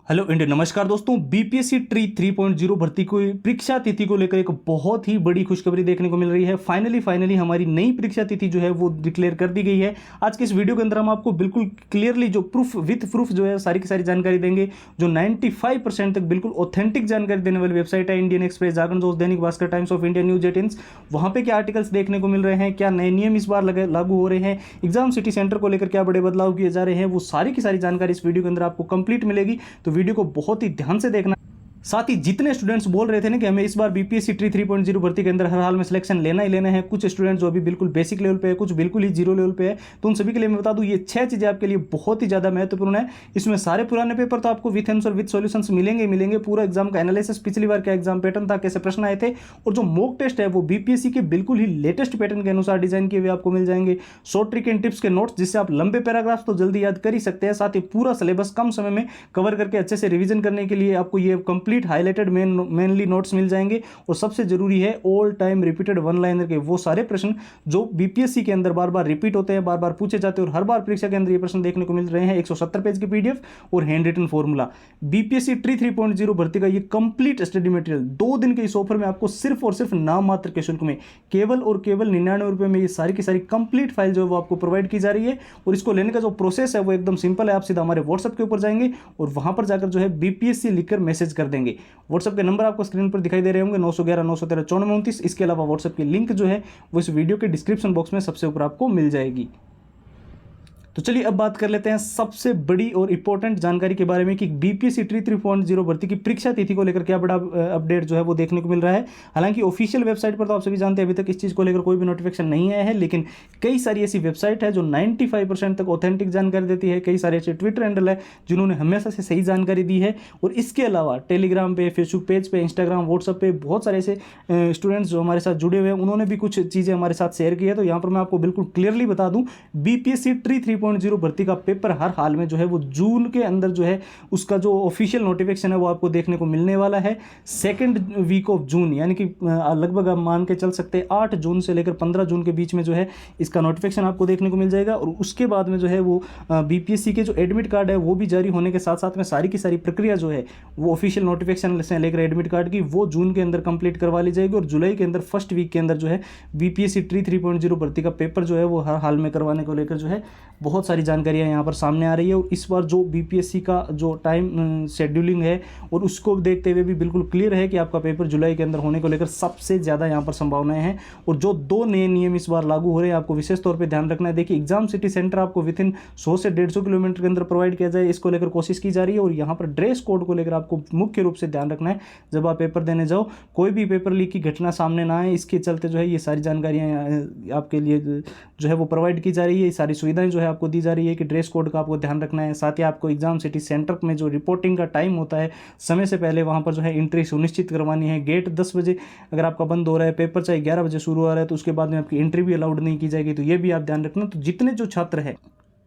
Hello India, नमस्कार दोस्तों। BPSC TRE 3.0 भर्ती को परीक्षा तिथि को लेकर एक बहुत ही बड़ी खुशखबरी देखने को मिल रही है। फाइनली हमारी नई परीक्षा तिथि जो है वो डिक्लेयर कर दी गई है। आज के इस वीडियो के अंदर हम आपको बिल्कुल क्लियरली जो प्रूफ जो है सारी की सारी जानकारी देंगे, जो 95% तक बिल्कुल ऑथेंटिक जानकारी देने वाली वेबसाइट है इंडियन एक्सप्रेस, जागरण दोस्त, Dainik Bhaskar, times of India, news 18। वहाँ पे क्या आर्टिकल्स देखने को मिल रहे हैं, क्या नए नियम इस बार लागू हो रहे हैं, एग्जाम सिटी सेंटर को लेकर क्या बड़े बदलाव किए जा रहे हैं, वो सारी की सारी जानकारी इस वीडियो के अंदर आपको कंप्लीट मिलेगी। तो वीडियो को बहुत ही ध्यान से देखना। साथ ही जितने स्टूडेंट्स बोल रहे थे ना कि हमें इस बार बीपीएससी ट्री 3.0 भर्ती के अंदर हर हाल में सिलेक्शन लेना ही लेना है, कुछ स्टूडेंट्स जो अभी बिल्कुल बेसिक लेवल पे है, कुछ बिल्कुल ही जीरो लेवल पे है, तो उन सभी के लिए मैं बता दूं ये 6 चीजें आपके लिए बहुत ही ज्यादा महत्वपूर्ण है। इसमें सारे पुराने पेपर तो आपको विथ आंसर विथ सॉल्यूशंस मिलेंगे। पूरा एग्जाम का एनालिसिस, पिछली बार क्या एग्जाम पैटर्न था, कैसे प्रश्न आए थे, और जो मॉक टेस्ट है वो बीपीएससी के बिल्कुल ही लेटेस्ट पैटर्न के अनुसार डिजाइन किए हुए आपको मिल जाएंगे। शॉर्ट ट्रिक एंड टिप्स के नोट्स, जिससे आप लंबे पैराग्राफ तो जल्दी याद कर ही सकते हैं। साथ ही पूरा सिलेबस कम समय में कवर करके अच्छे से रिवीजन करने के लिए आपको ये कंप्लीट हाईलाइटेड मेनली नोट्स मिल जाएंगे। और सबसे जरूरी है all time repeated one liner के वो सारे प्रश्न जो बीपीएससी के अंदर बार बार रिपीट होते हैं, बार बार पूछे जाते हैं, और हर बार परीक्षा के अंदर ये प्रश्न देखने को मिल रहे हैं। 170 पेज की पीडीएफ और handwritten formula. BPSC TRE 3.0 भर्ती का ये कंप्लीट स्टडी मटेरियल 2 दिन के इस ऑफर में आपको सिर्फ और सिर्फ नाम मात्र के शुल्क में केवल और केवल 99 रुपए में ये सारी की सारी कंप्लीट फाइल जो है वो आपको प्रोवाइड की जा रही है। और इसको लेने का जो प्रोसेस है वो एकदम सिंपल है। आप सीधा हमारे व्हाट्सएप के ऊपर जाएंगे और वहां पर जाकर जो है बीपीएससी लिखकर मैसेज कर देंगे। व्हाट्सएप के नंबर आपको स्क्रीन पर दिखाई दे रहे होंगे, 911 913 9429। इसके अलावा व्हाट्सएप की लिंक जो है वो इस वीडियो के डिस्क्रिप्शन बॉक्स में सबसे ऊपर आपको मिल जाएगी। तो चलिए अब बात कर लेते हैं सबसे बड़ी और इंपॉर्टेंट जानकारी के बारे में कि बीपीएससी ट्री 3.0 भर्ती की परीक्षा तिथि को लेकर क्या बड़ा अपडेट जो है वो देखने को मिल रहा है। हालांकि ऑफिशियल वेबसाइट पर तो आप सभी जानते हैं अभी तक इस चीज़ को लेकर कोई भी नोटिफिकेशन नहीं आया है, लेकिन कई सारी ऐसी वेबसाइट है जो 95% तक ऑथेंटिक जानकारी देती है। कई सारे ऐसे ट्विटर हैंडल है जिन्होंने हमेशा से सही जानकारी दी है। और इसके अलावा टेलीग्राम पे, फेसबुक पेज पे, इंस्टाग्राम, व्हाट्सएप पे बहुत सारे ऐसे स्टूडेंट्स जो हमारे साथ जुड़े हुए हैं, उन्होंने भी कुछ चीज़ें हमारे साथ शेयर की है। तो यहाँ पर मैं आपको बिल्कुल क्लियरली बता दूँ, बीपीएससी ट्री 3.0 भर्ती का पेपर हर हाल में जो है वो जून के अंदर जो है उसका जो ऑफिशियल नोटिफिकेशन है वो आपको देखने को मिलने वाला है। सेकेंड वीक ऑफ जून, यानी कि लगभग आप मान के चल सकते हैं 8 जून से लेकर 15 जून के बीच में जो है इसका नोटिफिकेशन आपको देखने को मिल जाएगा। और उसके बाद में जो है वो बीपीएससी के जो एडमिट कार्ड है वो भी जारी होने के साथ साथ में सारी की सारी प्रक्रिया जो है वो ऑफिशियल नोटिफिकेशन से लेकर एडमिट कार्ड की वो जून के अंदर कंप्लीट करवा ली जाएगी। और जुलाई के अंदर फर्स्ट वीक के अंदर जो है बीपीएससी ट्री 3.0 भर्ती का पेपर जो है वो हर हाल में करवाने को लेकर जो है बहुत सारी जानकारियां यहाँ पर सामने आ रही है। और इस बार जो बीपीएससी का जो टाइम शेड्यूलिंग है और उसको देखते हुए भी बिल्कुल क्लियर है कि आपका पेपर जुलाई के अंदर होने को लेकर सबसे ज़्यादा यहाँ पर संभावनाएं हैं। और जो 2 नए नियम इस बार लागू हो रहे हैं आपको विशेष तौर पे ध्यान रखना है। देखिए, एग्जाम सिटी सेंटर आपको विद इन 100 से 150 किलोमीटर के अंदर प्रोवाइड किया जाए, इसको लेकर कोशिश की जा रही है। और यहाँ पर ड्रेस कोड को लेकर आपको मुख्य रूप से ध्यान रखना है। जब आप पेपर देने जाओ कोई भी पेपर लीक की घटना सामने ना आए, इसके चलते जो है ये सारी जानकारियाँ आपके लिए जो है वो प्रोवाइड की जा रही है। ये सारी सुविधाएं जो है आपको दी जा रही है कि ड्रेस कोड का आपको ध्यान रखना है। साथ ही आपको एग्जाम सिटी सेंटर में जो रिपोर्टिंग का टाइम होता है, समय से पहले वहां पर जो है एंट्री सुनिश्चित करवानी है। गेट 10 बजे अगर आपका बंद हो रहा है, पेपर चाहे 11 बजे शुरू हो रहा है, तो उसके बाद में आपकी एंट्री भी अलाउड नहीं की जाएगी। तो ये भी आप ध्यान रखना। तो जितने जो छात्र है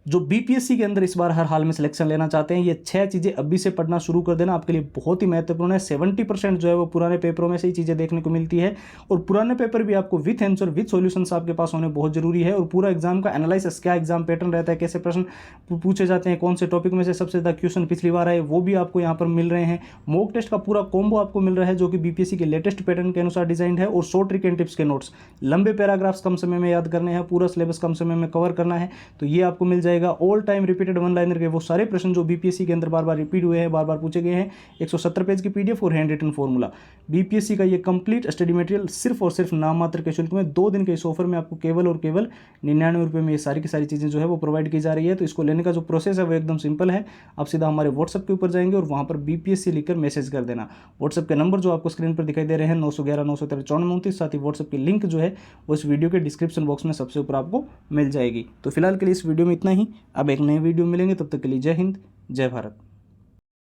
जो बीपीएससी के अंदर इस बार हर हाल में सिलेक्शन लेना चाहते हैं, ये 6 चीज़ें अभी से पढ़ना शुरू कर देना, आपके लिए बहुत ही महत्वपूर्ण है। 70% जो है वो पुराने पेपरों में से ही चीज़ें देखने को मिलती है। और पुराने पेपर भी आपको विथ आंसर विथ सॉल्यूशंस आपके पास होने बहुत जरूरी है। और पूरा एग्जाम का एनालिसिस, क्या एग्जाम पैटर्न रहता है, कैसे प्रश्न पूछे जाते हैं, कौन से टॉपिक में से सबसे ज़्यादा क्वेश्चन पिछली बार आए, वो भी आपको यहाँ पर मिल रहे हैं। मॉक टेस्ट का पूरा कॉम्बो आपको मिल रहा है जो कि बीपीएससी के लेटेस्ट पैटर्न के अनुसार डिजाइन है। और शॉर्ट ट्रिक एंड टिप्स के नोट्स, लंबे पैराग्राफ्स कम समय में याद करने हैं, पूरा सिलेबस कम समय में कवर करना है, तो ये आपको मिल जाएगा। All time repeated one liner के वो सारे प्रश्न जो बीपीएससी के अंदर बार बार रिपीट हुए हैं, बार बार पूछे गए हैं, 170 पेज की पीडीएफ और हैंड रिटन फॉर्मूला। बीपीएससी का ये कंप्लीट स्टडी मटेरियल सिर्फ और सिर्फ नाम मात्र के शुल्क में 2 दिन के इस ऑफर में आपको केवल और केवल 99 रुपये में ये सारी की सारी चीज़ें जो है वो प्रोवाइड की जा रही है। तो इसको लेने का जो प्रोसेस है वो एकदम सिंपल है। आप सीधा हमारे व्हाट्सएप के ऊपर जाएंगे और वहाँ पर बीपीएससी लिखकर मैसेज कर देना। व्हाट्सएप के नंबर जो आपको स्क्रीन पर दिखाई दे रहे हैं 911 913 9429। साथ ही व्हाट्सएप की लिंक जो है वो इस वीडियो के डिस्क्रिप्शन बॉक्स में सबसे ऊपर आपको मिल जाएगी। तो फिलहाल के लिए इस वीडियो में इतना ही। अब एक नए वीडियो मिलेंगे, तब तक के लिए जय हिंद, जय भारत।